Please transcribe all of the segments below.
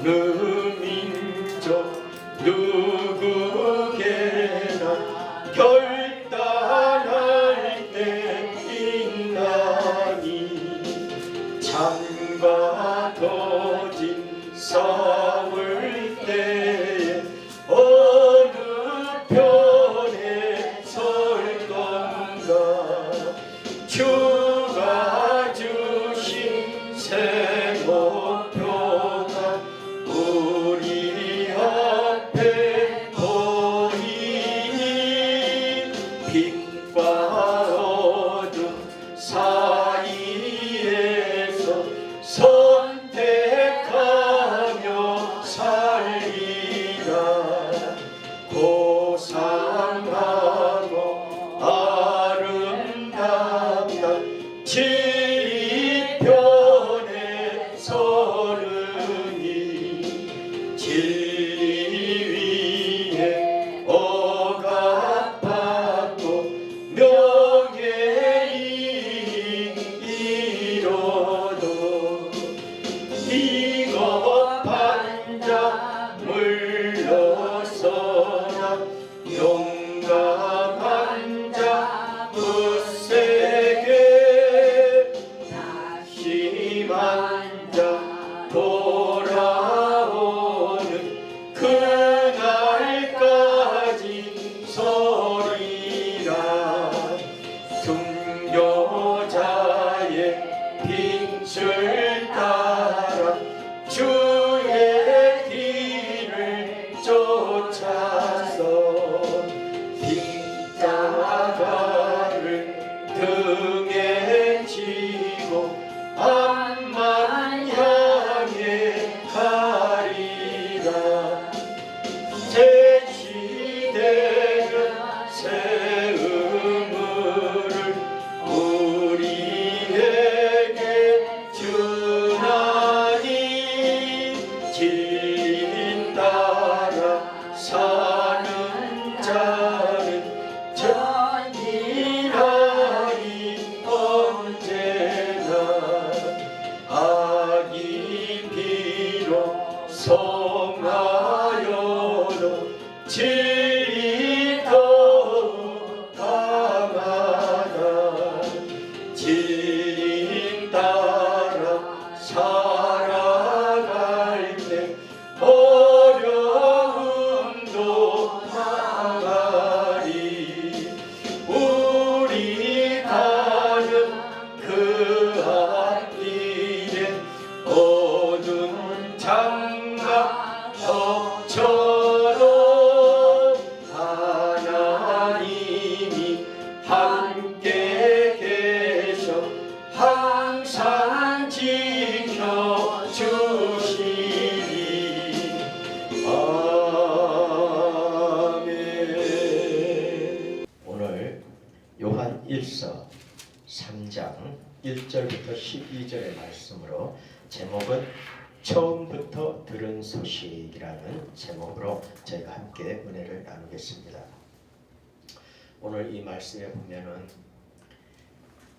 어느 민족 누구게나 결단할 때 있나니 창과 거짓 싸울 때에 어느 편에 설 건가. 주가 주신 새 목표가 우리 앞에 보이니 빛과 어둠 사이에서 선택하며 살리라. 고상하고 아름답다 진리편에 서르니 진리 위에 억압받고 명예를 이뤄도 비겁한 자 물러서라. 용감한 자 굳세게 심한 자 돌아오는 그날까지 서리라. 순교자의 빛을 따라 주의 길을 쫓아서 십자가를 등에 지고 앞만 향해 가리라. 새 시대는 새 의무를 우리에게 주나니 진 따라 사는 자는 전진하리 언제나. 악이 비록 성하여도 진리 더욱 강하다. 진 따라 살아갈 때 어려움도 당하리. 우리 가는 그 앞길에 어두운 장막 덕처럼 하나님이 함께 계셔 항상 지켜주시리. 아멘. 오늘 요한 1서 3장 1절부터 12절의 말씀으로 제목은 처음부터 들은 소식이라는 제목으로 저희가 함께 은혜를 나누겠습니다. 오늘 이 말씀에 보면은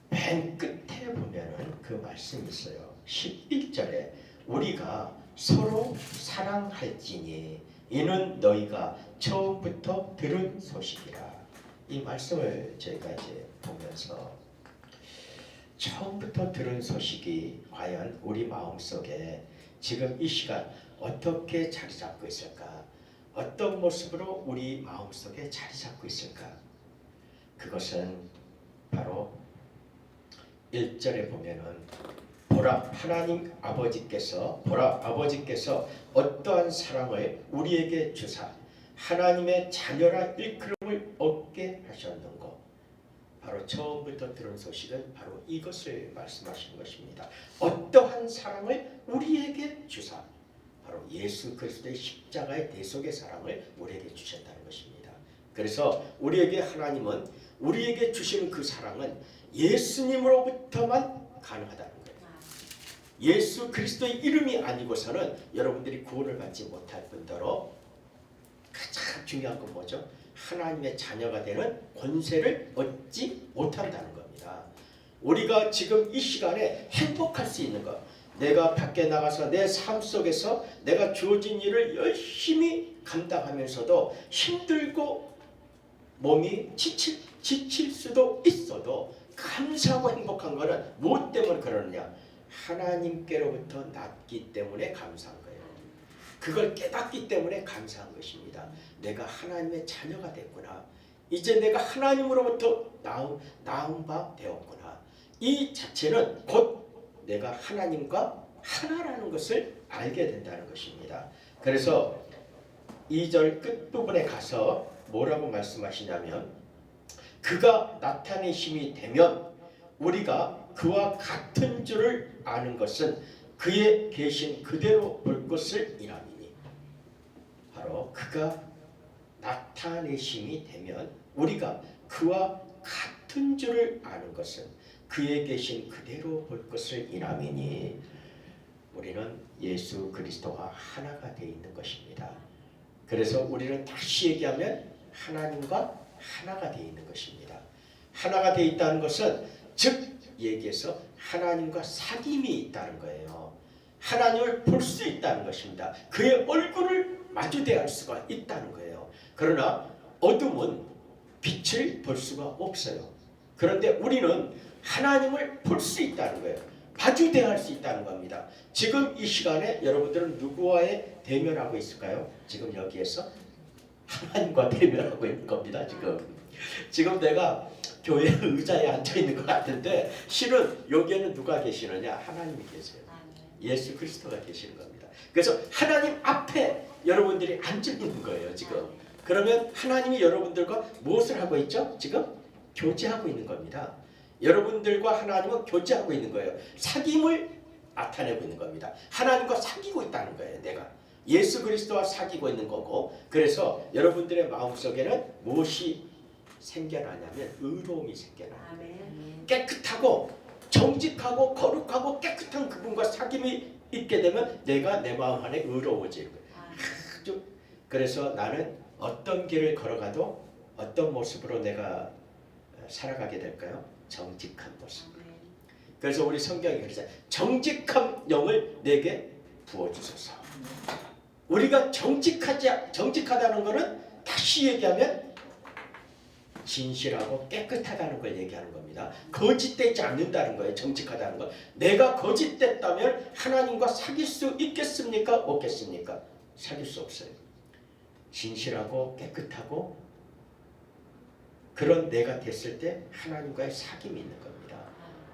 맨 끝에 보면은 그 말씀이 있어요. 11절에 우리가 서로 사랑할지니 이는 너희가 처음부터 들은 소식이라. 이 말씀을 저희가 이제 보면서 처음부터 들은 소식이 과연 우리 마음속에 지금 이 시간 어떻게 자리 잡고 있을까? 어떤 모습으로 우리 마음속에 자리 잡고 있을까? 그것은 바로 1절에 보면은 보라 아버지께서 어떠한 사랑을 우리에게 주사 하나님의 자녀라 일컬음을 얻게 하셨는고. 바로 처음부터 들은 소식은 바로 이것을 말씀하시는 것입니다. 어떠한 사랑을 우리에게 주사, 바로 예수 그리스도의 십자가의 대속의 사랑을 우리에게 주셨다는 것입니다. 그래서 우리에게 하나님은 우리에게 주시는 그 사랑은 예수님으로부터만 가능하다는 거예요. 예수 그리스도의 이름이 아니고서는 여러분들이 구원을 받지 못할 뿐더러 가장 중요한 건 뭐죠? 하나님의 자녀가 되는 권세를 얻지 못한다는 겁니다. 우리가 지금 이 시간에 행복할 수 있는 것, 내가 밖에 나가서 내 삶 속에서 내가 주어진 일을 열심히 감당하면서도 힘들고 몸이 지칠 수도 있어도 감사하고 행복한 것은 무엇 때문에 그러느냐? 하나님께로부터 났기 때문에 감사한 거예요. 그걸 깨닫기 때문에 감사한 것입니다. 내가 하나님의 자녀가 됐구나. 이제 내가 하나님으로부터 나온 바 되었구나. 이 자체는 곧 내가 하나님과 하나라는 것을 알게 된다는 것입니다. 그래서 2절 끝부분에 가서 뭐라고 말씀하시냐면 그가 나타내심이 되면 우리가 그와 같은 줄을 아는 것은 그의 계신 그대로 볼 것을 이라미니. 바로 그가 나타내심이 되면 우리가 그와 같은 줄을 아는 것은 그의 계신 그대로 볼 것을 이라미니. 우리는 예수 그리스도와 하나가 되어 있는 것입니다. 그래서 우리는 다시 얘기하면 하나님과 하나가 되어 있는 것입니다. 하나가 되어 있다는 것은 즉 얘기해서 하나님과 사귐이 있다는 거예요. 하나님을 볼 수 있다는 것입니다. 그의 얼굴을 마주대할 수가 있다는 거예요. 그러나 어둠은 빛을 볼 수가 없어요. 그런데 우리는 하나님을 볼 수 있다는 거예요. 마주대할 수 있다는 겁니다. 지금 이 시간에 여러분들은 누구와의 대면하고 있을까요? 지금 여기에서 하나님과 대면하고 있는 겁니다. 지금 내가 교회 의자에 앉아 있는 것 같은데 실은 여기에는 누가 계시느냐? 하나님이 계세요. 예수 그리스도가 계시는 겁니다. 그래서 하나님 앞에 여러분들이 앉아 있는 거예요. 지금. 그러면 하나님이 여러분들과 무엇을 하고 있죠? 지금 교제하고 있는 겁니다. 여러분들과 하나님은 교제하고 있는 거예요. 사귐을 나타내고 있는 겁니다. 하나님과 사귀고 있다는 거예요. 내가 예수 그리스도와 사귀고 있는 거고, 그래서 여러분들의 마음속에는 무엇이 생겨나냐면 의로움이 생겨나요. 깨끗하고 정직하고 거룩하고 깨끗한 그분과 사귐이 있게 되면 내가 내 마음 안에 의로워지는 거예요. 아주. 그래서 나는 어떤 길을 걸어가도 어떤 모습으로 내가 살아가게 될까요? 정직한 모습. 그래서 우리 성경이 그러잖아요. 정직한 영을 내게 부어주소서. 우리가 정직하다는 것은 다시 얘기하면 진실하고 깨끗하다는 걸 얘기하는 겁니다. 거짓되지 않는다는 거예요. 정직하다는 것. 내가 거짓됐다면 하나님과 사귈 수 있겠습니까? 없겠습니까? 사귈 수 없어요. 진실하고 깨끗하고 그런 내가 됐을 때 하나님과의 사귐이 있는 겁니다.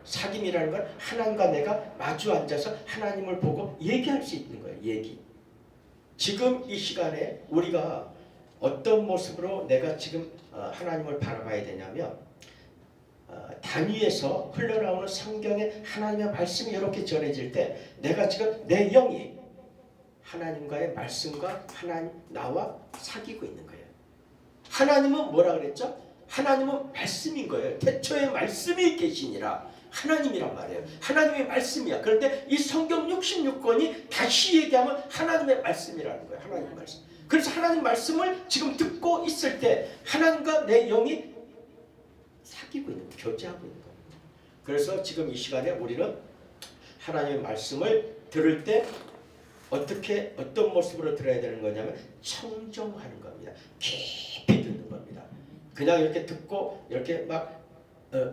사귐이라는 건 하나님과 내가 마주 앉아서 하나님을 보고 얘기할 수 있는 거예요. 얘기. 지금 이 시간에 우리가 어떤 모습으로 내가 지금 하나님을 바라봐야 되냐면 단위에서 흘러나오는 성경의 하나님의 말씀이 이렇게 전해질 때 내가 지금 내 영이 하나님과의 말씀과 하나님 나와 사귀고 있는 거예요. 하나님은 뭐라 그랬죠? 하나님은 말씀인 거예요. 태초에 말씀이 계시니라. 하나님이란 말이에요. 하나님의 말씀이야. 그런데 이 성경 66권이 다시 얘기하면 하나님의 말씀이라는 거예요. 하나님의 말씀. 그래서 하나님 말씀을 지금 듣고 있을 때 하나님과 내 영이 사귀고 있는 거예요. 교제하고 있는 거예요. 그래서 지금 이 시간에 우리는 하나님의 말씀을 들을 때 어떤 모습으로 들어야 되는 거냐면 청정하는 겁니다. 깊이 듣는 겁니다. 그냥 이렇게 듣고 이렇게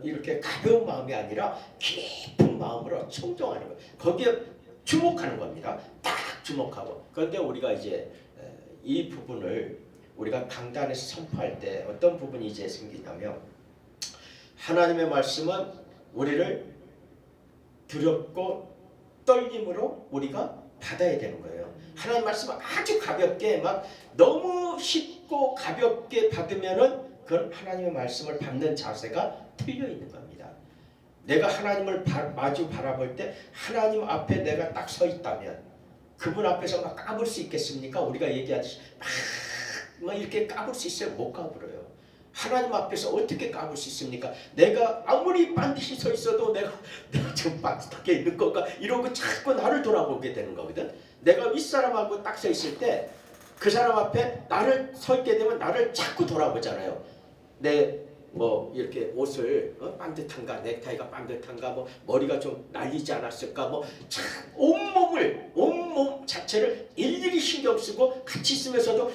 이렇게 가벼운 마음이 아니라 깊은 마음으로 청정하는 거예요. 거기에 주목하는 겁니다. 딱 주목하고. 그런데 우리가 이제 이 부분을 우리가 강단에서 선포할 때 어떤 부분이 이제 생기냐면 하나님의 말씀은 우리를 두렵고 떨림으로 우리가 받아야 되는 거예요. 하나님 말씀을 아주 가볍게 너무 쉽고 가볍게 받으면은 그건 하나님의 말씀을 받는 자세가 틀려 있는 겁니다. 내가 하나님을 마주 바라볼 때 하나님 앞에 내가 딱 서 있다면 그분 앞에서 까불 수 있겠습니까? 우리가 얘기하듯이 막 이렇게 까불 수 있어요? 못 까불어요. 하나님 앞에서 어떻게 까불 수 있습니까? 내가 아무리 반드시 서 있어도 내가 지금 빡빡하게 있는 건가 이러고 자꾸 나를 돌아보게 되는 거거든. 내가 윗사람하고 딱 서 있을 때 그 사람 앞에 나를 서 있게 되면 나를 자꾸 돌아보잖아요. 내 뭐 이렇게 옷을 반듯한가, 넥타이가 반듯한가, 뭐 머리가 좀 날리지 않았을까, 뭐 참 온몸 자체를 일일이 신경 쓰고 같이 있으면서도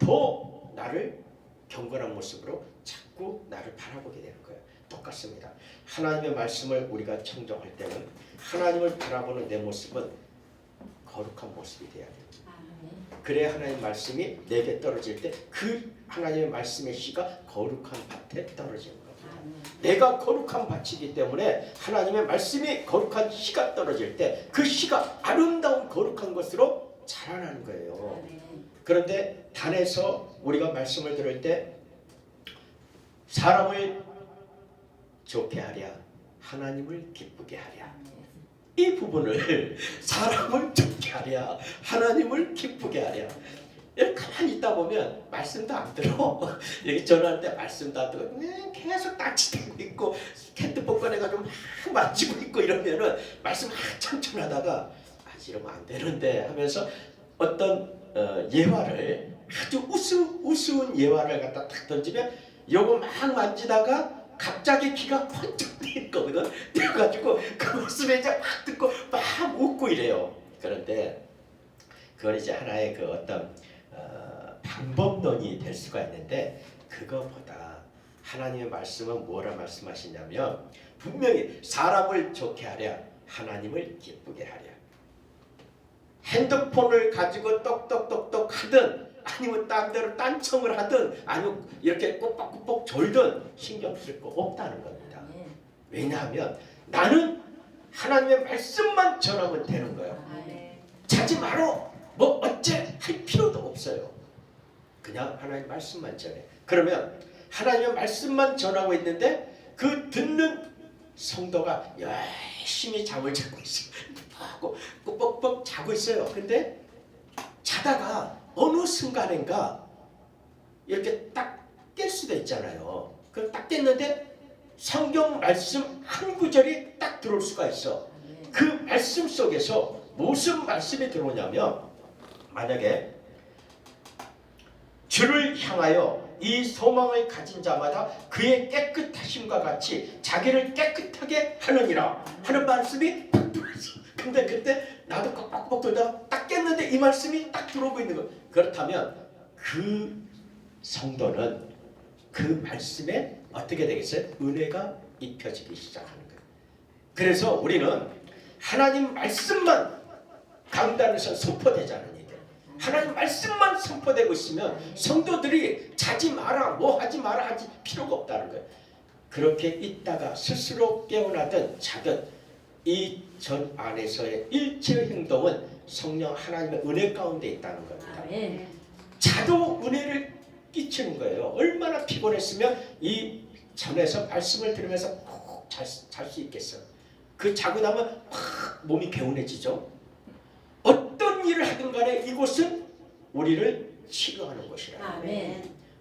더 나를 경건한 모습으로 자꾸 나를 바라보게 되는 거예요. 똑같습니다. 하나님의 말씀을 우리가 청정할 때는 하나님을 바라보는 내 모습은 거룩한 모습이 돼야 돼요. 그래야 하나님의 말씀이 내게 떨어질 때 그 하나님의 말씀의 씨가 거룩한 밭에 떨어지는 겁니다. 내가 거룩한 밭이기 때문에 하나님의 말씀이 거룩한 씨가 떨어질 때 그 씨가 아름다운 거룩한 것으로 자라나는 거예요. 그런데 단에서 우리가 말씀을 들을 때 사람을 좋게 하랴 하나님을 기쁘게 하랴, 이 부분을 사람을 좋게 하랴 하나님을 기쁘게 하랴, 가만히 있다 보면 말씀도 안 들어. 여기 전화할 때 말씀도 안 들어. 계속 딴짓하고 있고 핸드폰 꺼내가지고 막 만지고 있고 이러면은 말씀 한참 전하다가 이러면 안 되는데 하면서 어떤 예화를 아주 우스운 예화를 갖다 탁 던지면 요거 막 만지다가 갑자기 귀가 번쩍 뜨일 거거든. 그래가지고 그 모습에 이제 막 듣고 막 웃고 이래요. 그런데 그건 이제 하나의 그 어떤 방법론이 될 수가 있는데, 그거보다 하나님의 말씀은 뭐라 말씀하시냐면 분명히 사람을 좋게 하랴 하나님을 기쁘게 하랴. 핸드폰을 가지고 똑똑똑똑 하든 아니면 딴 데로 딴청을 하든 아니면 이렇게 꼬박꼬박 졸든 신경 쓸 거 없다는 겁니다. 왜냐하면 나는 하나님의 말씀만 전하면 되는 거예요. 자지 말어 뭐 어째 할 필요도 없어요. 그냥 하나님의 말씀만 전해. 그러면 하나님의 말씀만 전하고 있는데 그 듣는 성도가 열심히 잠을 자고 있어요. 하고 뻑뻑 자고 있어요. 근데 자다가 어느 순간인가 이렇게 딱 깰 수도 있잖아요. 그럼 딱 깼는데 성경 말씀 한 구절이 딱 들어올 수가 있어. 그 말씀 속에서 무슨 말씀이 들어오냐면, 만약에 주를 향하여 이 소망을 가진 자마다 그의 깨끗하심과 같이 자기를 깨끗하게 하느니라 하는 말씀이 딱 들어왔어. 근데 그때 나도 꽉꽉 돌다가 딱 깼는데 이 말씀이 딱 들어오고 있는 거예요. 그렇다면 그 성도는 그 말씀에 어떻게 되겠어요? 은혜가 입혀지기 시작하는 거예요. 그래서 우리는 하나님 말씀만 강단에서 선포되자는 얘기예요. 하나님 말씀만 선포되고 있으면 성도들이 자지 마라 뭐 하지 마라 하지 필요가 없다는 거예요. 그렇게 있다가 스스로 깨어나든 자든 이 전 안에서의 일체 행동은 성령 하나님의 은혜 가운데 있다는 겁니다. 자도 은혜를 끼치는 거예요. 얼마나 피곤했으면 이 전에서 말씀을 들으면서 푹 잘 수 있겠어. 그 자고 나면 확 몸이 개운해지죠. 어떤 일을 하든 간에 이곳은 우리를 치료하는 곳이라.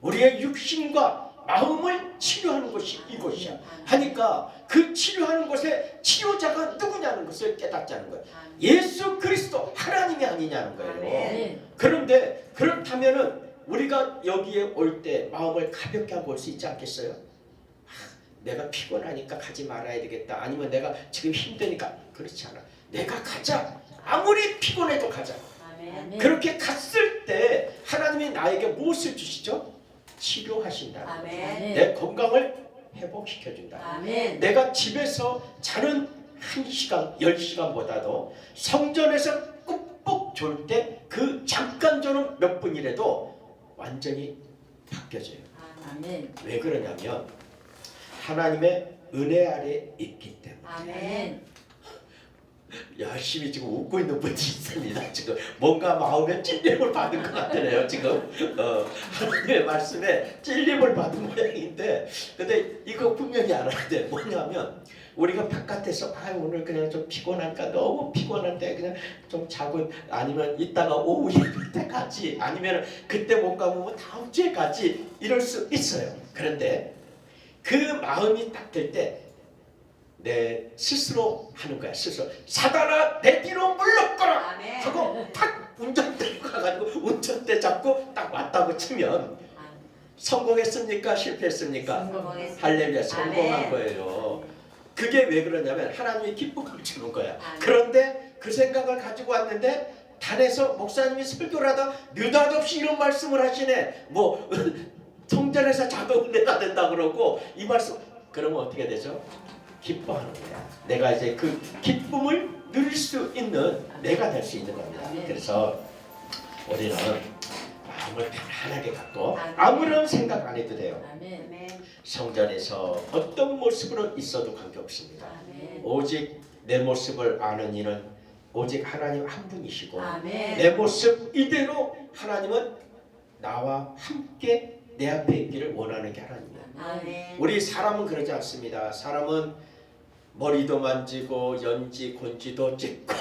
우리의 육신과 마음을 치료하는 곳이 이곳이야. 하니까 그 치료하는 곳에 치료자가 누구냐는 것을 깨닫자는 거예요. 예수 그리스도 하나님이 아니냐는 거예요. 그런데 그렇다면은 우리가 여기에 올 때 마음을 가볍게 하고 올 수 있지 않겠어요? 내가 피곤하니까 가지 말아야 되겠다. 아니면 내가 지금 힘드니까. 그렇지 않아. 내가 가자. 아무리 피곤해도 가자. 그렇게 갔을 때 하나님이 나에게 무엇을 주시죠? 치료하신다. 내 건강을 회복시켜준다. 내가 집에서 자는 1시간, 10시간보다도 성전에서 꾹꾹 졸 때 그 잠깐 졸은 몇 분이라도 완전히 바뀌어져요. 왜 그러냐면 하나님의 은혜 아래 있기 때문에. 열심히 지금 웃고 있는 분이 있습니다. 지금 뭔가 마음에 찔림을 받은 것 같으네요. 지금 하나님의 말씀에 찔림을 받은 모양인데, 근데 이거 분명히 알아야 돼. 뭐냐면 우리가 바깥에서 오늘 그냥 좀 피곤하니까 너무 피곤한데 그냥 좀 자고, 아니면 이따가 오후 예배 때 가지, 아니면 그때 못 가면 다음 주에 가지, 이럴 수 있어요. 그런데 그 마음이 딱 들 때 내 스스로 하는 거야. 스스로 사단아 내 뒤로 물러거라 하고 탁 운전대로 가가지고 운전대 잡고 딱 왔다고 치면 성공했습니까? 실패했습니까? 성공했습니다. 할렐루야, 성공한 아멘. 거예요. 그게 왜 그러냐면 하나님이 기쁨을 주는 거야. 아멘. 그런데 그 생각을 가지고 왔는데 단에서 목사님이 설교를 하다 느닷없이 이런 말씀을 하시네. 뭐 통전에서 자동 은혜가 된다 그러고 이 말씀 그러면 어떻게 되죠? 기뻐하는 거야. 내가 이제 그 기쁨을 누릴 수 있는 내가 될 수 있는 겁니다. 그래서 우리는 마음을 편안하게 갖고 아무런 생각 안 해도 돼요. 아멘. 성전에서 어떤 모습으로 있어도 관계없습니다. 아멘. 오직 내 모습을 아는 이는 오직 하나님 한 분이시고 아멘. 내 모습 이대로 하나님은 나와 함께 내 앞에 있기를 원하는 게 하나님이에요. 아멘. 우리 사람은 그러지 않습니다. 사람은 머리도 만지고 연지 곤지도 찍고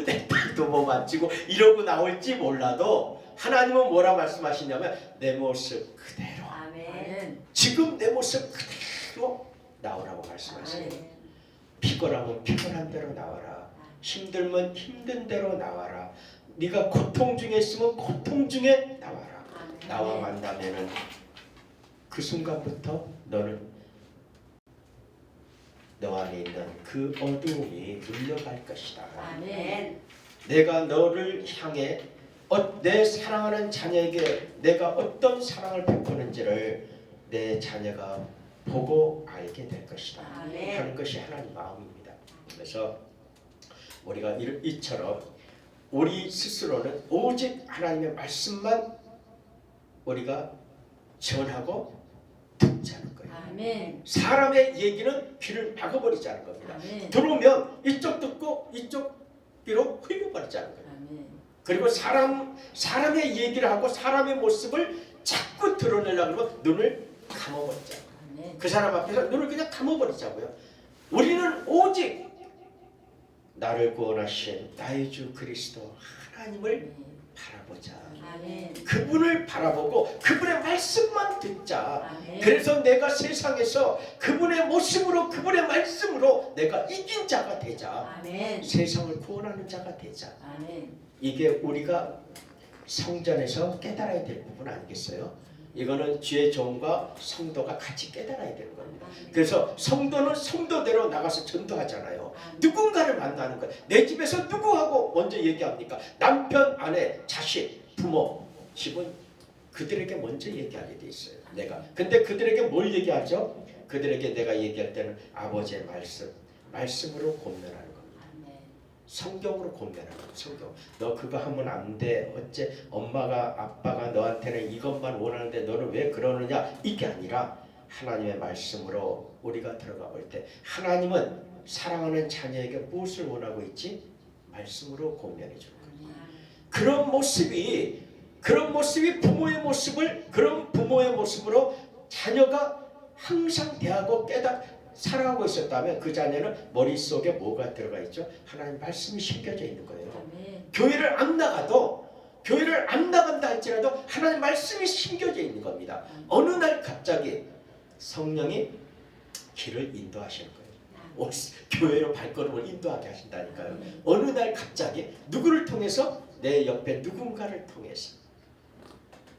내 털도 뭐 만지고 이러고 나올지 몰라도 하나님은 뭐라 말씀하시냐면 내 모습 그대로 아멘. 지금 내 모습 그대로 나오라고 말씀하세요. 피곤하면 피곤한 대로 나와라. 힘들면 힘든 대로 나와라. 네가 고통 중에 있으면 고통 중에 나와라. 나와 만나면은 그 순간부터 너는 너 안에 있는 그 어두움이 눌려갈 것이다. 아멘. 내가 너를 향해 내 사랑하는 자녀에게 내가 어떤 사랑을 베푸는지를 내 자녀가 보고 알게 될 것이다. 아멘. 하는 것이 하나님 마음입니다. 그래서 우리가 이처럼 우리 스스로는 오직 하나님의 말씀만 우리가 전하고 듣자는 거예요. 아멘. 사람의 얘기는 귀를 막아버리자는 겁니다. 아멘. 들어오면 이쪽 듣고 이쪽 귀로 흘려버리자는 거예요. 아멘. 그리고 사람의 얘기를 하고 사람의 모습을 자꾸 드러내려고 하면 눈을 감아버리자. 아멘. 그 사람 앞에서 눈을 그냥 감아버리자고요. 우리는 오직 나를 구원하신 나의 주 그리스도 하나님을 바라보자. 아멘. 그분을 바라보고 그분의 말씀만 듣자. 아멘. 그래서 내가 세상에서 그분의 모습으로 그분의 말씀으로 내가 이긴 자가 되자. 아멘. 세상을 구원하는 자가 되자. 아멘. 이게 우리가 성전에서 깨달아야 될 부분 아니겠어요? 이거는 주의 종과 성도가 같이 깨달아야 되는 겁니다. 그래서 성도는 성도대로 나가서 전도하잖아요. 누군가를 만나는 거예요. 내 집에서 누구하고 먼저 얘기합니까? 남편, 아내, 자식, 부모, 집은 그들에게 먼저 얘기하게 돼 있어요. 내가. 근데 그들에게 뭘 얘기하죠? 그들에게 내가 얘기할 때는 아버지의 말씀으로 권면하는 겁니다. 성경으로 권면하는 거예요. 성경. 너 그거 하면 안 돼. 어째 엄마가 아빠가 너한테는 이것만 원하는데 너는 왜 그러느냐? 이게 아니라 하나님의 말씀으로 우리가 들어가 볼 때 하나님은 사랑하는 자녀에게 무엇을 원하고 있지? 말씀으로 권면해 주는 거예요. 그런 모습이 부모의 모습을 그런 부모의 모습으로 자녀가 항상 대하고 살아가고 있었다면 그 자녀는 머릿속에 뭐가 들어가 있죠? 하나님 말씀이 심겨져 있는 거예요. 아멘. 교회를 안 나간다 할지라도 하나님 말씀이 심겨져 있는 겁니다. 어느 날 갑자기 성령이 길을 인도하시는 거예요. 교회로 발걸음을 인도하게 하신다니까요. 어느 날 갑자기 누구를 통해서? 내 옆에 누군가를 통해서.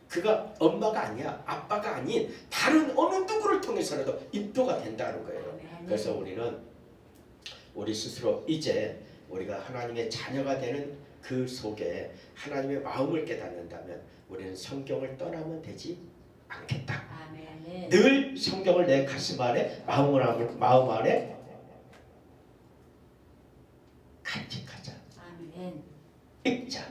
그가 엄마가 아니야, 아빠가 아닌 다른 어느 누구를 통해서라도 인도가 된다는 거예요. 그래서 우리는 우리 스스로 이제 우리가 하나님의 자녀가 되는 그 속에 하나님의 마음을 깨닫는다면 우리는 성경을 떠나면 되지 않겠다. 아멘. 늘 성경을 내 가슴 안에 마음 안에 간직하자. 아멘. 읽자.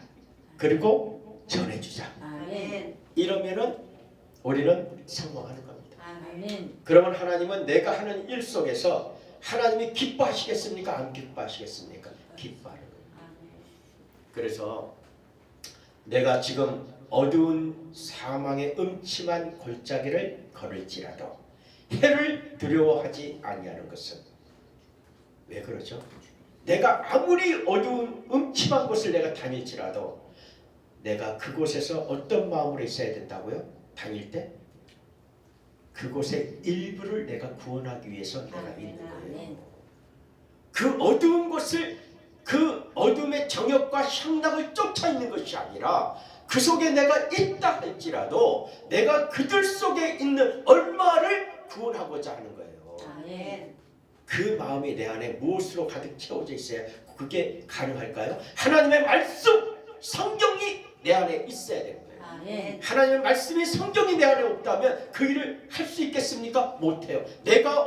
그리고 전해주자. 아멘. 이러면은 우리는 성공하는 겁니다. 아멘. 그러면 하나님은 내가 하는 일 속에서 하나님이 기뻐하시겠습니까? 안 기뻐하시겠습니까? 기뻐하는 거예요. 그래서 내가 지금 어두운 사망의 음침한 골짜기를 걸을지라도 해를 두려워하지 아니하는 것은 왜 그러죠? 내가 아무리 어두운 음침한 곳을 내가 다닐지라도 내가 그곳에서 어떤 마음으로 있어야 된다고요? 다닐 때 그곳의 일부를 내가 구원하기 위해서 내가 있는 거예요. 그 어두운 곳을 그 어둠의 정욕과 향락을 쫓아 있는 것이 아니라 그 속에 내가 있다 할지라도 내가 그들 속에 있는 얼마를 구원하고자 하는 거예요. 아멘. 그 마음이 내 안에 무엇으로 가득 채워져 있어야 그게 가능할까요? 하나님의 말씀, 성경이 내 안에 있어야 되는 거예요. 아멘. 하나님의 말씀이, 성경이 내 안에 없다면 그 일을 할 수 있겠습니까? 못해요. 내가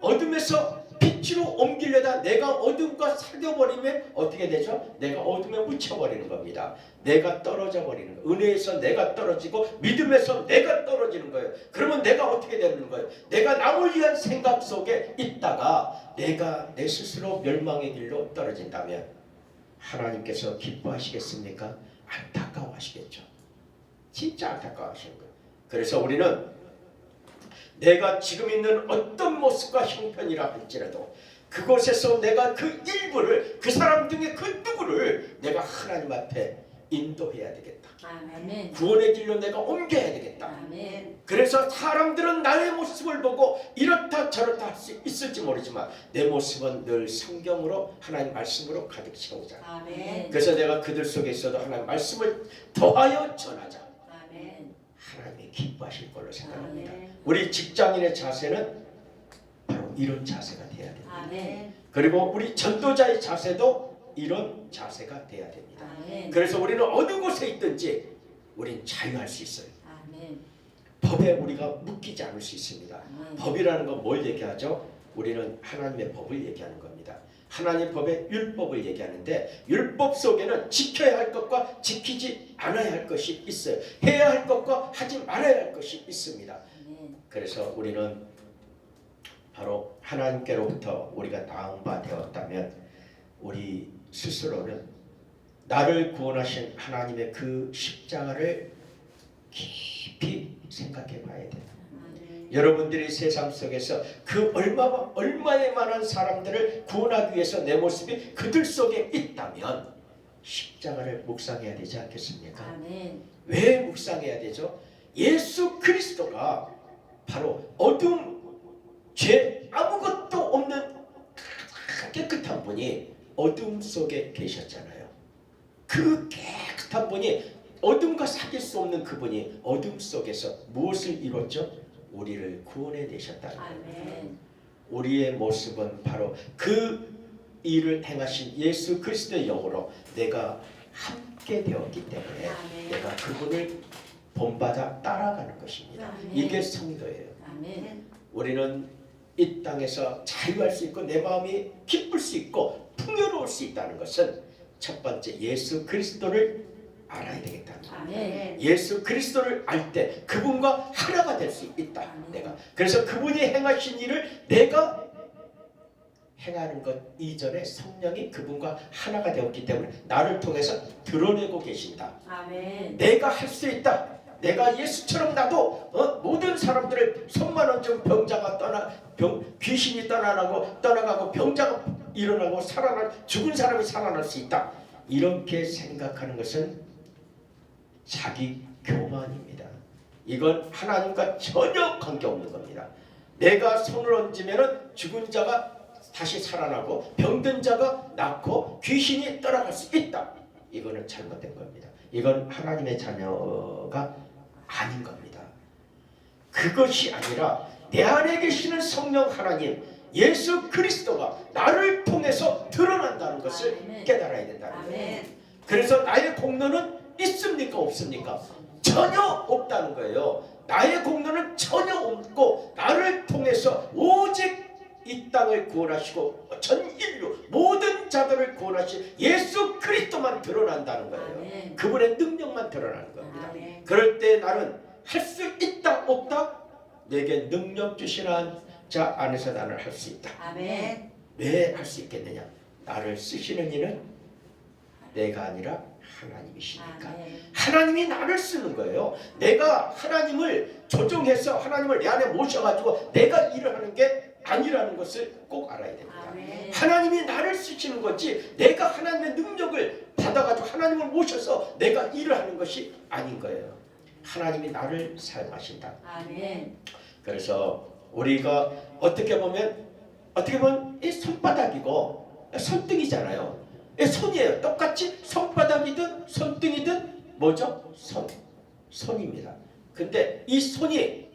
어둠에서 빛으로 옮기려다 내가 어둠과 사겨버리면 어떻게 되죠? 내가 어둠에 묻혀버리는 겁니다. 내가 떨어져 버리는 거예요. 은혜에서 내가 떨어지고 믿음에서 내가 떨어지는 거예요. 그러면 내가 어떻게 되는 거예요? 내가 남을 위한 생각 속에 있다가 내가 내 스스로 멸망의 길로 떨어진다면 하나님께서 기뻐하시겠습니까? 안타까워하시겠죠. 진짜 안타까워하시는 거예요. 그래서 우리는 내가 지금 있는 어떤 모습과 형편이라 할지라도 그곳에서 내가 그 일부를, 그 사람 중에 그 누구를 내가 하나님 앞에 인도해야 되겠다. 아멘. 구원의 길로 내가 옮겨야 되겠다. 아멘. 그래서 사람들은 나의 모습을 보고 이렇다 저렇다 할 수 있을지 모르지만 내 모습은 늘 성경으로, 하나님 말씀으로 가득 채우자. 아멘. 그래서 내가 그들 속에 있어도 하나님 말씀을 더하여 전하자. 아멘. 하나님이 기뻐하실 걸로 생각합니다. 아멘. 우리 직장인의 자세는 바로 이런 자세가 돼야 됩니다. 아멘. 그리고 우리 전도자의 자세도 이런 자세가 돼야 됩니다. 아멘. 그래서 우리는 어느 곳에 있든지 우린 자유할 수 있어요. 아멘. 법에 우리가 묶이지 않을 수 있습니다. 아멘. 법이라는 건 뭘 얘기하죠? 우리는 하나님의 법을 얘기하는 겁니다. 하나님 법의 율법을 얘기하는데 율법 속에는 지켜야 할 것과 지키지 않아야 할 것이 있어요. 해야 할 것과 하지 말아야 할 것이 있습니다. 아멘. 그래서 우리는 바로 하나님께로부터 우리가 나온 바 되었다면 우리 스스로는 나를 구원하신 하나님의 그 십자가를 깊이 생각해 봐야 돼요. 아멘. 여러분들이 세상 속에서 그 얼마에 많은 사람들을 구원하기 위해서 내 모습이 그들 속에 있다면 십자가를 묵상해야 되지 않겠습니까? 아멘. 왜 묵상해야 되죠? 예수 그리스도가 바로 어둠, 죄 아무것도 없는 깨끗한 분이 어둠 속에 계셨잖아요. 그 깨끗한 분이, 어둠과 사귈 수 없는 그분이 어둠 속에서 무엇을 이뤘죠? 우리를 구원해 내셨다는 거예요. 아멘. 우리의 모습은 바로 그 일을 행하신 예수 그리스도의 영으로 내가 함께 되었기 때문에 아멘. 내가 그분을 본받아 따라가는 것입니다. 아멘. 이게 성도예요. 아멘. 우리는 이 땅에서 자유할 수 있고 내 마음이 기쁠 수 있고 풍요로울 수 있다는 것은 첫 번째 예수 그리스도를 알아야 되겠다는 거예요. 아멘. 예수 그리스도를 알 때 그분과 하나가 될 수 있다. 아멘. 내가 그래서 그분이 행하신 일을 내가 행하는 것 이전에 성령이 그분과 하나가 되었기 때문에 나를 통해서 드러내고 계신다. 아멘. 내가 할 수 있다. 내가 예수처럼 나도 모든 사람들을 손만 얹은 병자가 귀신이 떠나가고 병자가 일어나고 죽은 사람이 살아날 수 있다. 이렇게 생각하는 것은 자기 교만입니다. 이건 하나님과 전혀 관계없는 겁니다. 내가 손을 얹으면 죽은 자가 다시 살아나고 병든 자가 낫고 귀신이 떠나갈 수 있다. 이거는 잘못된 겁니다. 이건 하나님의 자녀가 아닌 겁니다. 그것이 아니라 내 안에 계시는 성령 하나님 예수 그리스도가 나를 통해서 드러난다는 것을 아멘. 깨달아야 된다는 거예요. 아멘. 그래서 나의 공로는 있습니까 없습니까? 전혀 없다는 거예요. 나의 공로는 전혀 없고 나를 통해서 오직 이 땅을 구원하시고 전 인류 모든 자들을 구원하신 예수 그리스도만 드러난다는 거예요. 아멘. 그분의 능력만 드러나는 겁니다. 아멘. 그럴 때 나는 할 수 있다 없다? 내게 능력 주시는 자 안에서 나는 할 수 있다. 아멘. 왜 할 수 있겠느냐? 나를 쓰시는 이는 내가 아니라 하나님이시니까. 아멘. 하나님이 나를 쓰는 거예요. 내가 하나님을 조종해서 하나님을 내 안에 모셔가지고 내가 일을 하는 게 아니라는 것을 꼭 알아야 됩니다. 아멘. 하나님이 나를 쓰시는 거지 내가 하나님의 능력을 받아가지고 하나님을 모셔서 내가 일을 하는 것이 아닌 거예요. 하나님이 나를 사용하신다. 아멘. 그래서 우리가 어떻게 보면 이 손바닥이고 손등이잖아요. 손이에요. 똑같이 손바닥이든 손등이든 뭐죠? 손입니다. 근데 이 손이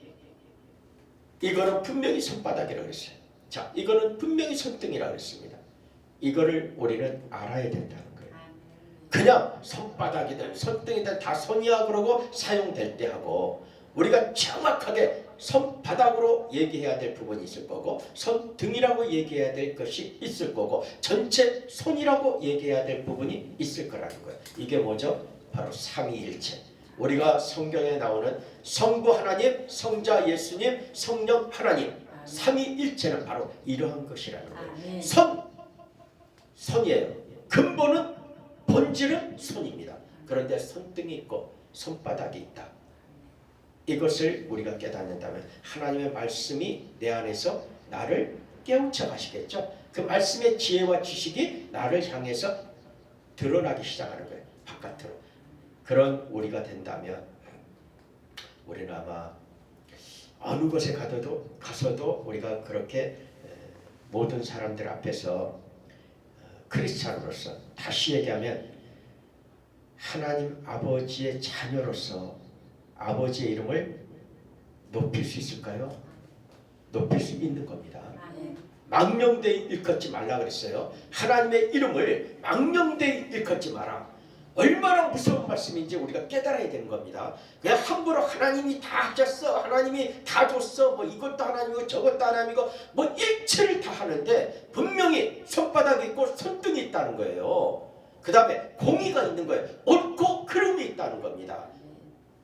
이거는 분명히 손바닥이라고 했어요. 자, 이거는 분명히 손등이라고 했습니다. 이거를 우리는 알아야 된다는 거예요. 그냥 손바닥이든 손등이든 다 손이야 그러고 사용될 때 하고, 우리가 정확하게 손바닥으로 얘기해야 될 부분이 있을 거고 손등이라고 얘기해야 될 것이 있을 거고 전체 손이라고 얘기해야 될 부분이 있을 거라는 거예요. 이게 뭐죠? 바로 삼위일체. 우리가 성경에 나오는 성부 하나님, 성자 예수님, 성령 하나님, 삼위일체는 바로 이러한 것이라는 거예요. 손이에요. 근본은 본질은 손입니다. 그런데 손등이 있고 손바닥이 있다. 이것을 우리가 깨닫는다면 하나님의 말씀이 내 안에서 나를 깨우쳐 가시겠죠. 그 말씀의 지혜와 지식이 나를 향해서 드러나기 시작하는 거예요. 바깥으로. 그런 우리가 된다면 우리는 아마 어느 곳에 가서도 우리가 그렇게 모든 사람들 앞에서 크리스찬으로서, 다시 얘기하면 하나님 아버지의 자녀로서 아버지의 이름을 높일 수 있을까요? 높일 수 있는 겁니다. 망령되이 일컫지 말라 그랬어요. 하나님의 이름을 망령되이 일컫지 마라. 얼마나 무서운 말씀인지 우리가 깨달아야 되는 겁니다. 그냥 함부로 하나님이 다 하셨어, 하나님이 다 줬어, 뭐 이것도 하나님이고 저것도 하나님이고 뭐 일체를 다 하는데 분명히 손바닥이 있고 손등이 있다는 거예요. 그 다음에 공의가 있는 거예요. 옳고 그름이 있다는 겁니다.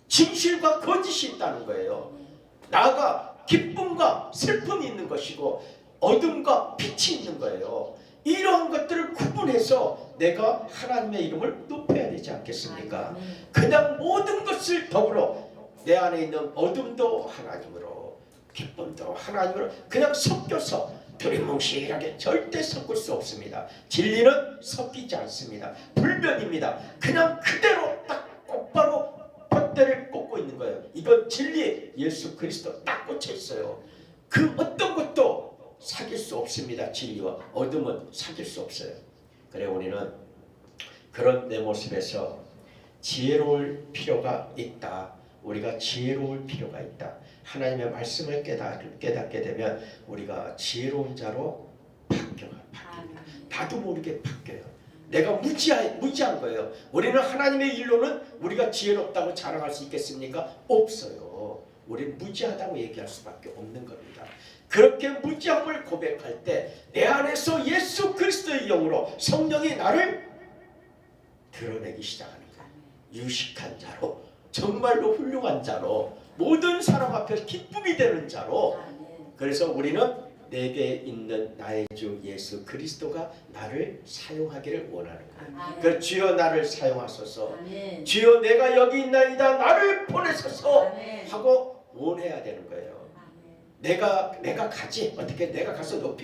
진실과 거짓이 있다는 거예요. 나가 기쁨과 슬픔이 있는 것이고 어둠과 빛이 있는 거예요. 이러한 것들을 구분해서 내가 하나님의 이름을 높여야 되지 않겠습니까? 그냥 모든 것을 더불어 내 안에 있는 어둠도 하나님으로, 기쁨도 하나님으로 그냥 섞여서 두리뭉실하게 절대 섞을 수 없습니다. 진리는 섞이지 않습니다. 불변입니다. 그냥 그대로 딱 똑바로 푯대를 꽂고 있는 거예요. 이건 진리, 예수 그리스도 딱 꽂혀 있어요. 그 어떤 것도 사귈 수 없습니다. 진리와 어둠은 사귈 수 없어요. 그래 우리는 그런 내 모습에서 지혜로울 필요가 있다. 우리가 지혜로울 필요가 있다. 하나님의 말씀을 깨닫게 되면 우리가 지혜로운 자로 바뀝니다. 나도 모르게 바뀌어요. 내가 무지한 거예요. 우리는 하나님의 일로는 우리가 지혜롭다고 자랑할 수 있겠습니까? 없어요. 우리는 무지하다고 얘기할 수밖에 없는 겁니다. 그렇게 무지함을 고백할 때 내 안에서 예수 그리스도의 영으로 성령이 나를 드러내기 시작하는 거예요. 유식한 자로, 정말로 훌륭한 자로, 모든 사람 앞에서 기쁨이 되는 자로. 그래서 우리는 내게 있는 나의 주 예수 그리스도가 나를 사용하기를 원하는 거예요. 그 주여 나를 사용하소서, 주여 내가 여기 있나이다 나를 보내소서 하고 원해야 되는 거예요. 내가 가지, 어떻게 내가 가서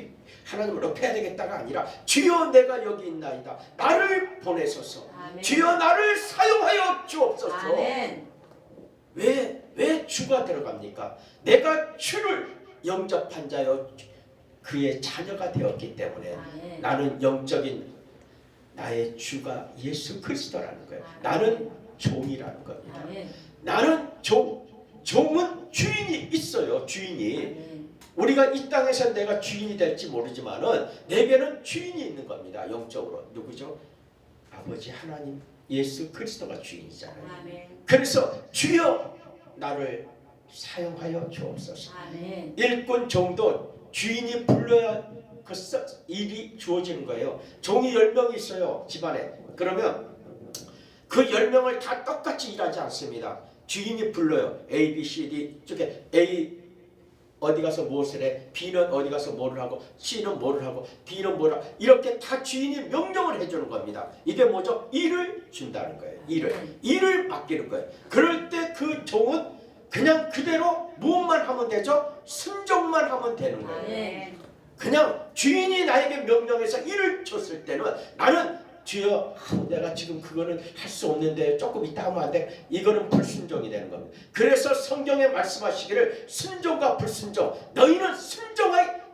하나님을 높여야 되겠다가 아니라 주여 내가 여기 있나이다 나를 보내소서, 주여 나를 사용하여 주옵소서. 왜 주가 들어갑니까? 내가 주를 영접한 자여 그의 자녀가 되었기 때문에 나는 영적인 나의 주가 예수 그리스도라는 거예요. 나는 종이라는 겁니다. 나는 종은 주인이 있어요. 주인이. 우리가 이 땅에서 내가 주인이 될지 모르지만은 내게는 주인이 있는 겁니다. 영적으로. 누구죠? 아버지 하나님 예수 그리스도가 주인이잖아요. 그래서 주여 나를 사용하여 주옵소서. 일꾼 종도 주인이 불러야 그 일이 주어지는 거예요. 종이 10명이 있어요. 집안에. 그러면 그 10명을 다 똑같이 일하지 않습니다. 주인이 불러요. A, B, C, D 쪽에 A 어디 가서 무엇을 해, B는 어디 가서 뭐를 하고, C는 뭐를 하고, D는 뭐를 하고, 이렇게 다 주인이 명령을 해주는 겁니다. 이게 뭐죠? 일을 준다는 거예요. 일을 맡기는 거예요. 그럴 때 그 종은 그냥 그대로 무엇만 하면 되죠? 순종만 하면 되는 거예요. 그냥 주인이 나에게 명령해서 일을 줬을 때는 나는 주여 내가 지금 그거는 할 수 없는데 조금 이따 하면 안 돼. 이거는 불순종이 되는 겁니다. 그래서 성경에 말씀하시기를 순종과 불순종, 너희는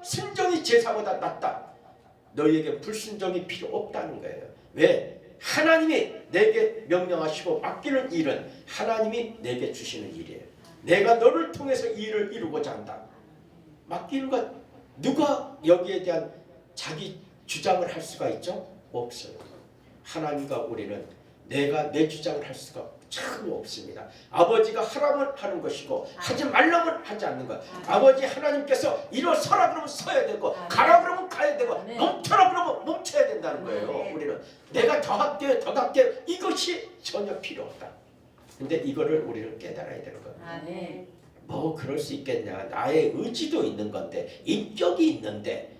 순종이 제사보다 낫다. 너희에게 불순종이 필요 없다는 거예요. 왜? 하나님이 내게 명령하시고 맡기는 일은 하나님이 내게 주시는 일이에요. 내가 너를 통해서 이 일을 이루고자 한다. 맡기는 것, 누가 여기에 대한 자기 주장을 할 수가 있죠? 없어요. 하나님과 우리는 내가 내 주장을 할 수가 전혀 없습니다. 아버지가 하라면 하는 것이고 하지 말라면 하지 않는 것. 아버지 하나님께서 일어서라 그러면 서야 되고 가라 그러면 가야 되고 멈춰라 그러면 멈춰야 된다는 거예요. 우리는 내가 더 할게요 더 할게요 이것이 전혀 필요 없다. 근데 이거를 우리는 깨달아야 되는 겁니다. 아멘. 뭐 그럴 수 있겠냐. 나의 의지도 있는 건데 인격이 있는데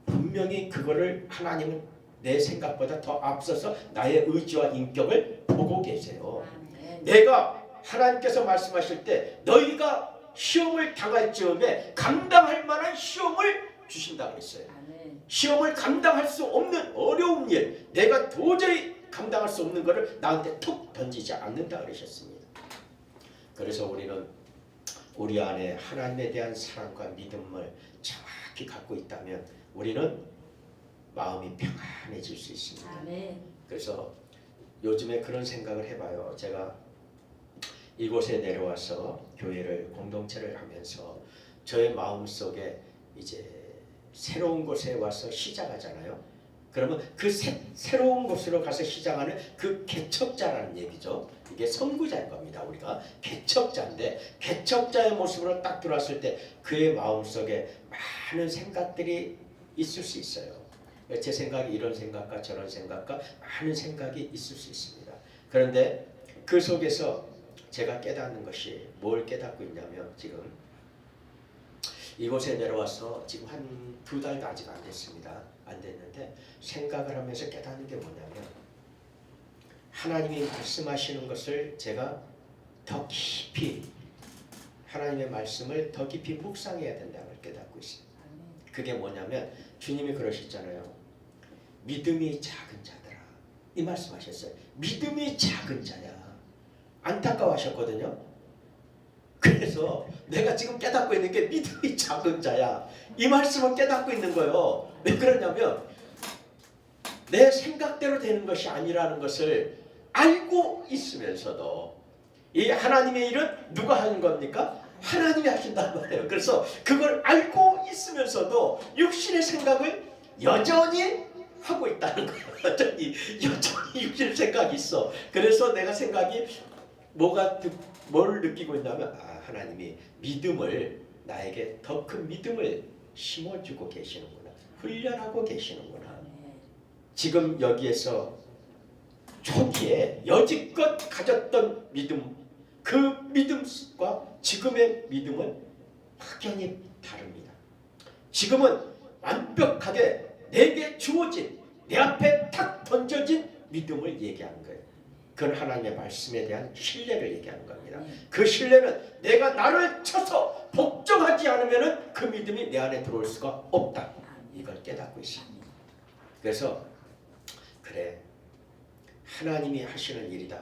분명히 그거를 하나님은 내 생각보다 더 앞서서 나의 의지와 인격을 보고 계세요. 아멘. 내가 하나님께서 말씀하실 때 너희가 시험을 당할 즈음에 감당할 만한 시험을 주신다 그랬어요. 아멘. 시험을 감당할 수 없는 어려운 일, 내가 도저히 감당할 수 없는 것을 나한테 툭 던지지 않는다 그러셨습니다. 그래서 우리는 우리 안에 하나님에 대한 사랑과 믿음을 정확히 갖고 있다면 우리는 마음이 평안해질 수 있습니다. 아멘. 그래서 요즘에 그런 생각을 해봐요. 제가 이곳에 내려와서 교회를 공동체를 하면서 저의 마음속에 이제 새로운 곳에 와서 시작하잖아요. 그러면 그 새로운 곳으로 가서 시작하는 그 개척자라는 얘기죠. 이게 선구자인 겁니다. 우리가 개척자인데 개척자의 모습으로 딱 들어왔을 때 그의 마음속에 많은 생각들이 있을 수 있어요. 제 생각이 이런 생각과 저런 생각과 많은 생각이 있을 수 있습니다. 그런데 그 속에서 제가 깨닫는 것이 뭘 깨닫고 있냐면 지금 이곳에 내려와서 지금 한 2달도 아직 안 됐습니다. 안 됐는데 생각을 하면서 깨닫는 게 뭐냐면 하나님이 말씀하시는 것을 제가 더 깊이 하나님의 말씀을 더 깊이 묵상해야 된다는 걸 깨닫고 있습니다. 그게 뭐냐면 주님이 그러셨잖아요. 믿음이 작은 자들아. 이 말씀하셨어요. 믿음이 작은 자야. 안타까워하셨거든요. 그래서 내가 지금 깨닫고 있는 게 믿음이 작은 자야. 이 말씀을 깨닫고 있는 거예요. 왜 그러냐면 내 생각대로 되는 것이 아니라는 것을 알고 있으면서도 이 하나님의 일은 누가 하는 겁니까? 하나님이 하신단 말이에요. 그래서 그걸 알고 있으면서도 육신의 생각을 여전히 하고 있다는 거예요. 여전히 육신의 생각이 있어. 그래서 내가 생각이 뭘 느끼고 있냐면 하나님이 믿음을 나에게 더 큰 믿음을 심어주고 계시는구나. 훈련하고 계시는구나. 지금 여기에서 초기에 여지껏 가졌던 믿음, 그 믿음과 지금의 믿음은 확연히 다릅니다. 지금은 완벽하게 내게 주어진, 내 앞에 탁 던져진 믿음을 얘기하는 거예요. 그건 하나님의 말씀에 대한 신뢰를 얘기하는 겁니다. 그 신뢰는 내가 나를 쳐서 복종하지 않으면 그 믿음이 내 안에 들어올 수가 없다. 이걸 깨닫고 있습니다. 그래서 그래, 하나님이 하시는 일이다.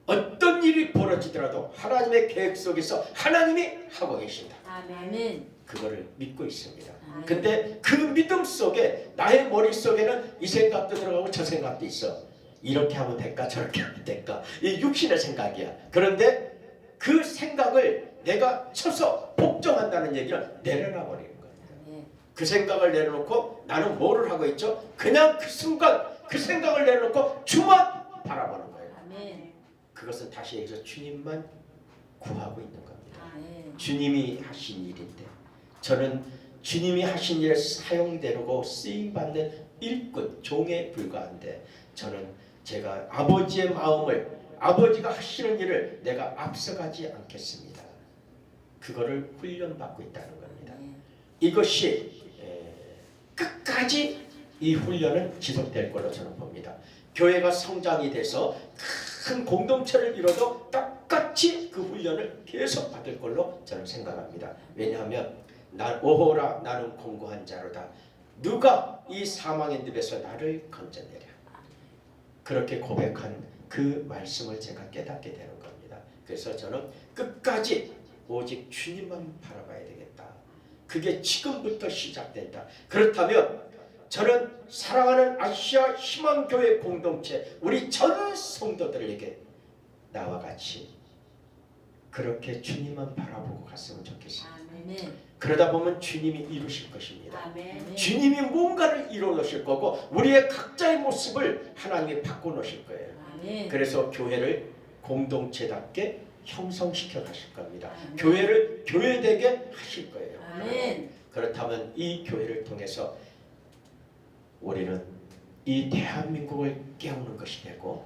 어떤 일이 벌어지더라도 하나님의 계획 속에서 하나님이 하고 계신다. 아멘. 그거를 믿고 있습니다. 아멘. 근데 그 믿음 속에 나의 머릿속에는 이 생각도 들어가고 저 생각도 있어. 이렇게 하면 될까 저렇게 하면 될까. 이 육신의 생각이야. 그런데 그 생각을 내가 쳐서 복종한다는 얘기를 내려놔 버리는 거예요. 그 생각을 내려놓고 나는 뭐를 하고 있죠? 그냥 그 순간 그 생각을 내려놓고 주만 바라보는 거예요. 아멘. 그것은 다시 얘기해서 주님만 구하고 있는 겁니다. 아멘. 주님이 하신 일인데 저는 주님이 하신 일에 사용되고 쓰임받는 일꾼, 종에 불과한데 저는 제가 아버지의 마음을 아버지가 하시는 일을 내가 앞서가지 않겠습니다. 그거를 훈련받고 있다는 겁니다. 이것이 끝까지 이 훈련은 지속될 걸로 저는 봅니다. 교회가 성장이 돼서 큰 공동체를 이뤄도 똑같이 그 훈련을 계속 받을 걸로 저는 생각합니다. 왜냐하면 오호라 나는 공고한 자로다. 누가 이 사망의 늪에서 나를 건져내랴. 그렇게 고백한 그 말씀을 제가 깨닫게 되는 겁니다. 그래서 저는 끝까지 오직 주님만 바라봐야 되겠다. 그게 지금부터 시작된다. 그렇다면 저는 사랑하는 아시아 희망교회 공동체 우리 전 성도들에게 나와 같이 그렇게 주님만 바라보고 갔으면 좋겠습니다. 아멘. 그러다 보면 주님이 이루실 것입니다. 아멘. 주님이 뭔가를 이루어 놓으실 거고 우리의 각자의 모습을 하나님이 바꿔 놓으실 거예요. 아멘. 그래서 교회를 공동체답게 형성시켜 가실 겁니다. 아멘. 교회를 교회되게 하실 거예요. 아멘. 그렇다면 이 교회를 통해서 우리는 이 대한민국을 깨우는 것이 되고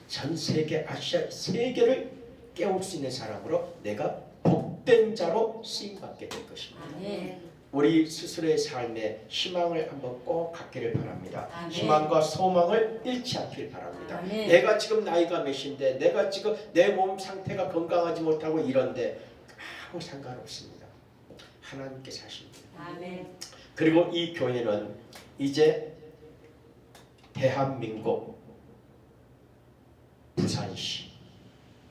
전 세계 아시아 세계를 깨울 수 있는 사람으로 내가 복된 자로 쓰임받게 될 것입니다. 아멘. 우리 스스로의 삶에 희망을 한번 꼭 갖기를 바랍니다. 아멘. 희망과 소망을 잃지 않길 바랍니다. 아멘. 내가 지금 나이가 몇인데 내가 지금 내 몸 상태가 건강하지 못하고 이런데 아무 상관없습니다. 하나님께서 하십니다. 아멘. 그리고 이 교회는 이제 대한민국 부산시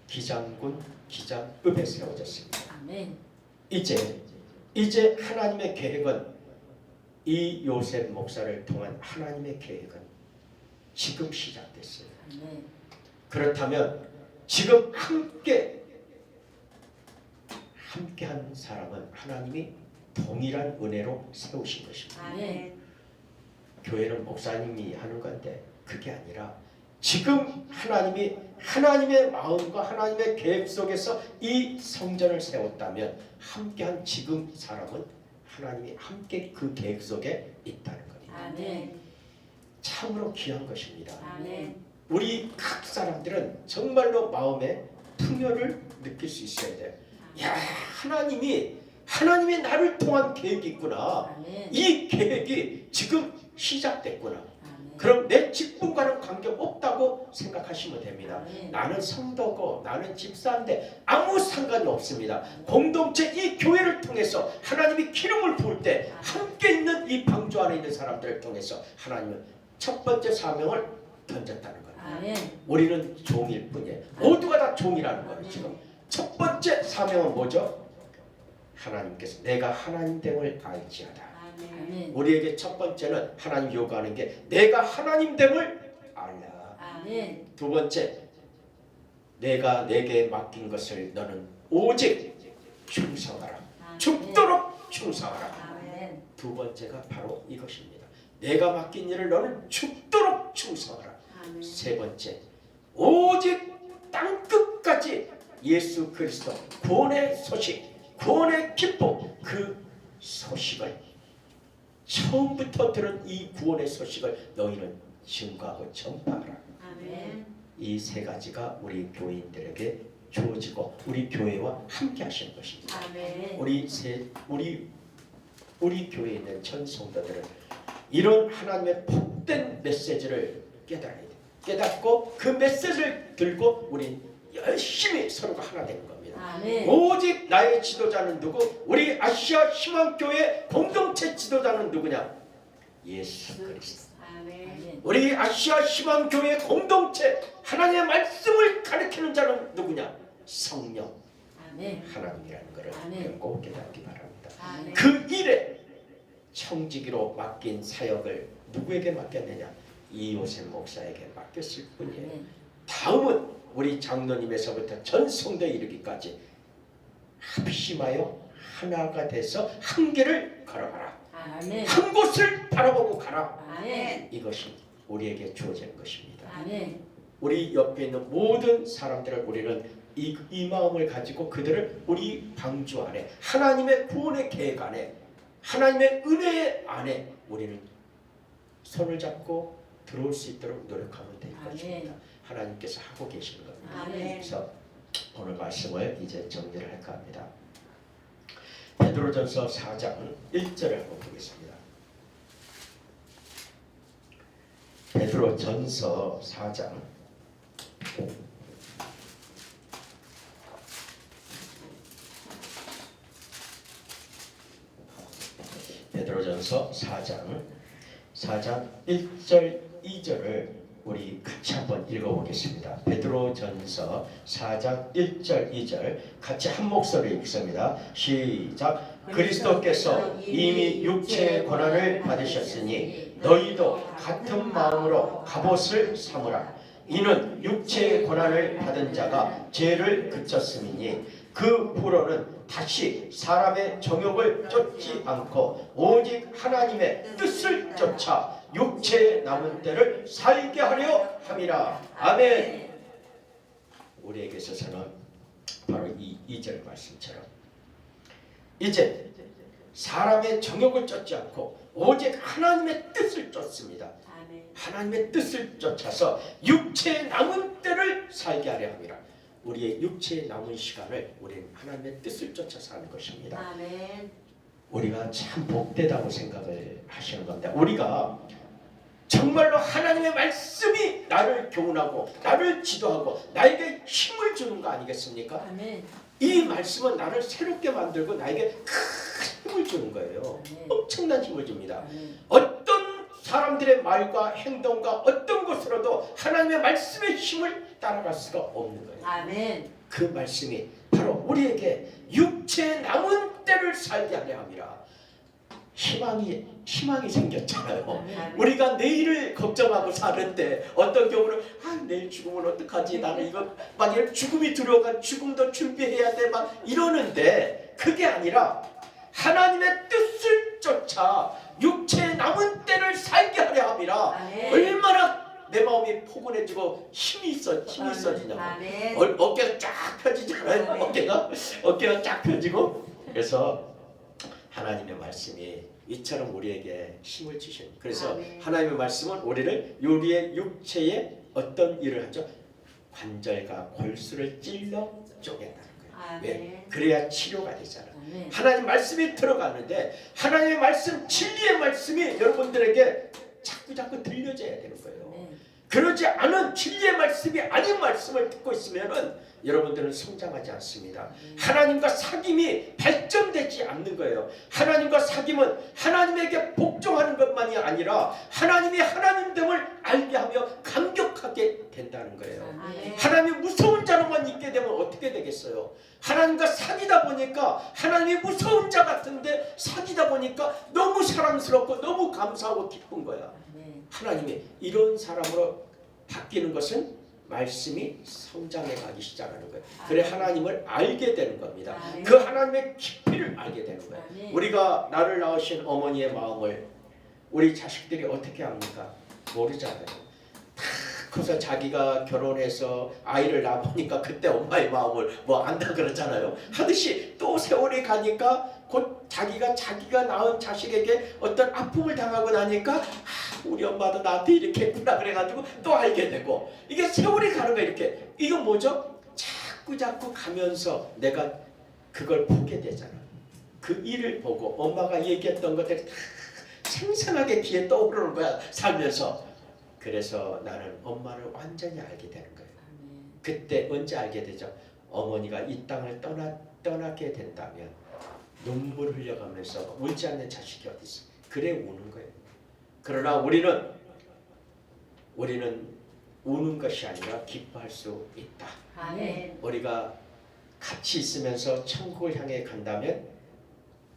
기장군 기장읍에 세워졌습니다. 아멘. 이제 하나님의 계획은 이 요셉 목사를 통한 하나님의 계획은 지금 시작됐어요. 아멘. 그렇다면 지금 함께한 사람은 하나님이 동일한 은혜로 세우신 것입니다. 아멘. 교회는 목사님이 하는 건데 그게 아니라 지금 하나님의 마음과 하나님의 계획 속에서 이 성전을 세웠다면 함께한 지금 사람은 하나님이 함께 그 계획 속에 있다는 겁니다. 아멘. 참으로 귀한 것입니다. 아멘. 우리 각 사람들은 정말로 마음에 풍요를 느낄 수 있어야 돼요. 야, 하나님이 나를 통한 계획이 있구나. 아멘. 이 계획이 지금 시작됐구나. 아멘. 그럼 내 직분과는 관계없다고 생각하시면 됩니다. 아멘. 나는 성도고 나는 집사인데 아무 상관이 없습니다. 공동체 이 교회를 통해서 하나님이 기름을 부을 때 함께 있는 이 방주 안에 있는 사람들을 통해서 하나님은 첫 번째 사명을 던졌다는 거예요. 아멘. 우리는 종일 뿐이에요. 모두가 다 종이라는 거예요. 지금 첫 번째 사명은 뭐죠? 하나님께서 내가 하나님됨을 알지어다. 아멘. 우리에게 첫 번째는 하나님 요구하는 게 내가 하나님됨을 알라. 아멘. 두 번째, 내가 내게 맡긴 것을 너는 오직 충성하라. 죽도록 충성하라. 아멘. 두 번째가 바로 이것입니다. 내가 맡긴 일을 너는 죽도록 충성하라. 아멘. 세 번째, 오직 땅끝까지 예수 그리스도 구원의 소식, 구원의 기쁨, 그 소식을 처음부터 들은 이 구원의 소식을 너희는 증거하고 전파하라. 아멘. 이 세 가지가 우리 교인들에게 주어지고 우리 교회와 함께 하시는 것입니다. 아멘. 우리 교회에 있는 전 성도들은 이런 하나님의 복된 메시지를 깨달아야 돼. 깨닫고 그 메시지를 들고 우리 열심히 서로가 하나 되는 겁니다. 아멘. 오직 나의 지도자는 누구? 우리 아시아 희망교회 공동체 지도자는 누구냐? 예수 그리스도. 아멘. 우리 아시아 희망교회 공동체 하나님의 말씀을 가르치는 자는 누구냐? 성령 아멘. 하나님이라는 것을 아멘. 꼭 깨닫기 바랍니다. 아멘. 그 일에 청지기로 맡긴 사역을 누구에게 맡겼느냐? 이요셉 목사에게 맡겼을 뿐이에요. 아멘. 다음은 우리 장로님에서부터 전 성도에 이르기까지 합심하여 하나가 돼서 한 길을 걸어가라. 아멘. 한 곳을 바라보고 가라. 아멘. 이것이 우리에게 주어지는 것입니다. 아멘. 우리 옆에 있는 모든 사람들을 우리는 이 마음을 가지고 그들을 우리 방주 안에 하나님의 구원의 계획 안에 하나님의 은혜 안에 우리는 손을 잡고 들어올 수 있도록 노력하면 될 것입니다. 하나님께서 하고 계시는 겁니다. 아멘. 그래서 오늘 말씀을 이제 정리를 할까 합니다. 베드로전서 4장 1절을 한번 보겠습니다. 베드로전서 4장 베드로전서 4장 1절 2절을 우리 같이 한번 읽어보겠습니다. 베드로전서 4장 1절 2절 같이 한 목소리 읽습니다. 시작. 그리스도께서 이미 육체의 고난을 받으셨으니 너희도 같은 마음으로 갑옷을 삼으라. 이는 육체의 고난을 받은 자가 죄를 그쳤음이니 그 후로는 다시 사람의 정욕을 쫓지 않고 오직 하나님의 뜻을 쫓아 육체의 남은 때를 살게 하려 함이라. 아멘. 우리에게 있어서는 바로 이 2절 말씀처럼 이제 사람의 정욕을 쫓지 않고 오직 하나님의 뜻을 쫓습니다. 하나님의 뜻을 쫓아서 육체의 남은 때를 살게 하려 함이라. 우리의 육체의 남은 시간을 우리는 하나님의 뜻을 쫓아서 하는 것입니다. 아멘. 우리가 참 복되다고 생각을 하시는 겁니다. 우리가 정말로 하나님의 말씀이 나를 교훈하고 나를 지도하고 나에게 힘을 주는 거 아니겠습니까? 아멘. 이 말씀은 나를 새롭게 만들고 나에게 큰 힘을 주는 거예요. 엄청난 힘을 줍니다. 어떤 사람들의 말과 행동과 어떤 것으로도 하나님의 말씀의 힘을 따라갈 수가 없는 거예요. 아멘. 그 말씀이 바로 우리에게 육체의 남은 때를 살게 하려 함이라. 희망이 생겼잖아요. 아멘. 우리가 내일을 걱정하고 사는데 어떤 경우는 내일 죽으면 어떡하지? 나는 이거 막 이런 죽음이 들어오가 죽음도 준비해야 돼 막 이러는데 그게 아니라 하나님의 뜻을 쫓아 육체의 남은 때를 살게 하려 함이라. 아멘. 얼마나 내 마음이 포근해지고 힘이 있어지냐고. 아멘. 어깨가 쫙 펴지잖아요. 어깨가 쫙 펴지고. 그래서 하나님의 말씀이 이처럼 우리에게 힘을 주신. 그래서 아멘. 하나님의 말씀은 우리의 육체에 어떤 일을 하죠? 관절과 골수를 찔러 쪼갠다는 거예요. 왜? 그래야 치료가 되잖아요. 아멘. 하나님 말씀이 들어가는데 하나님의 말씀, 진리의 말씀이 여러분들에게 자꾸 들려져야 되는 거예요. 그러지 않은 진리의 말씀이 아닌 말씀을 듣고 있으면은 여러분들은 성장하지 않습니다. 하나님과 사귐이 발전되지 않는 거예요. 하나님과 사귐은 하나님에게 복종하는 것만이 아니라 하나님이 하나님됨을 알게 하며 감격하게 된다는 거예요. 하나님이 무서운 자로만 있게 되면 어떻게 되겠어요? 하나님과 사귀다 보니까 하나님이 무서운 자 같은데 사귀다 보니까 너무 사랑스럽고 너무 감사하고 기쁜 거야. 하나님이 이런 사람으로 바뀌는 것은 말씀이 성장해 가기 시작하는 거예요. 그래 하나님을 알게 되는 겁니다. 그 하나님의 깊이를 알게 되는 거예요. 우리가 나를 낳으신 어머니의 마음을 우리 자식들이 어떻게 합니까? 모르잖아요. 다 커서 자기가 결혼해서 아이를 낳아보니까 그때 엄마의 마음을 뭐 안다 그러잖아요. 하듯이 또 세월이 가니까 곧 자기가 낳은 자식에게 어떤 아픔을 당하고 나니까 우리 엄마도 나한테 이렇게 했구나 그래가지고 또 알게 되고 이게 세월이 가는 거예요. 이렇게 이건 뭐죠? 자꾸 가면서 내가 그걸 보게 되잖아. 그 일을 보고 엄마가 얘기했던 것들이 다 생생하게 귀에 떠오르는 거야 살면서. 그래서 나는 엄마를 완전히 알게 되는 거예요. 그때 언제 알게 되죠? 어머니가 이 땅을 떠나게 된다면 눈물 흘려가면서 울지 않는 자식이 어디 있어? 그래 우는 거예요. 그러나 우리는 우는 것이 아니라 기뻐할 수 있다. 아멘. 우리가 같이 있으면서 천국을 향해 간다면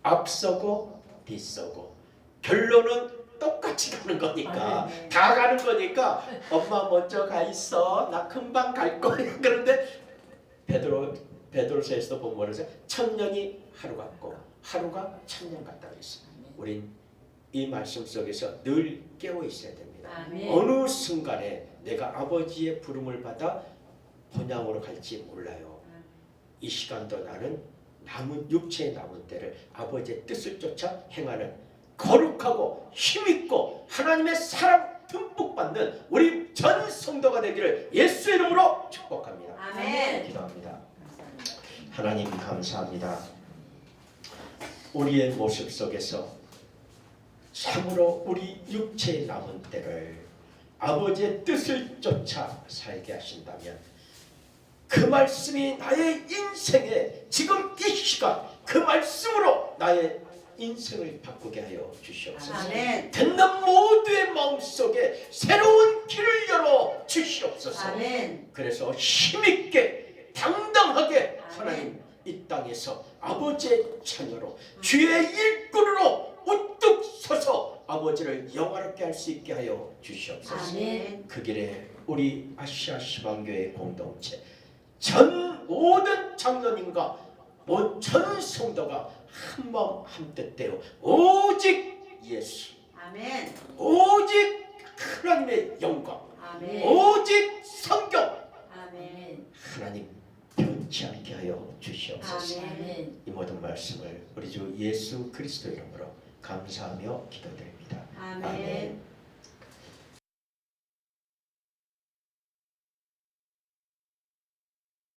앞서고 뒤서고 결론은 똑같이 가는 거니까 다 가는 거니까 엄마 먼저 가 있어 나 금방 갈 거야. 그런데 베드로서에서도 보면 뭐라서 천년이 하루 같고 하루가 천년 같다고 했습니다. 우린 이 말씀 속에서 늘 깨어 있어야 됩니다. 아멘. 어느 순간에 내가 아버지의 부름을 받아 본향으로 갈지 몰라요. 이 시간도 나는 육체의 남은 때를 아버지의 뜻을 쫓아 행하는 거룩하고 힘있고 하나님의 사랑 듬뿍 받는 우리 전 성도가 되기를 예수의 이름으로 축복합니다. 아멘. 기도합니다. 하나님 감사합니다. 우리의 모습 속에서 참으로 우리 육체의 남은 때를 아버지의 뜻을 쫓아 살게 하신다면 그 말씀이 나의 인생에 지금 이 시간 그 말씀으로 나의 인생을 바꾸게 하여 주시옵소서. 아멘. 듣는 모두의 마음속에 새로운 길을 열어 주시옵소서. 아멘. 그래서 힘있게 당당하게 하나님 이 땅에서 아버지의 자녀로 주의 일꾼으로 우뚝 서서 아버지를 영화롭게 할 수 있게 하여 주시옵소서. 아멘. 그 길에 우리 아시아 시방교회 공동체 전 모든 장로님과 전 성도가 한마음 한뜻 되어 오직 예수, 아멘. 오직 하나님의 영광, 아멘. 오직 성경, 아멘. 하나님 변치 않게 하여 주시옵소서. 아멘. 이 모든 말씀을 우리 주 예수 그리스도 이름으로 감사하며 기도드립니다. 아멘.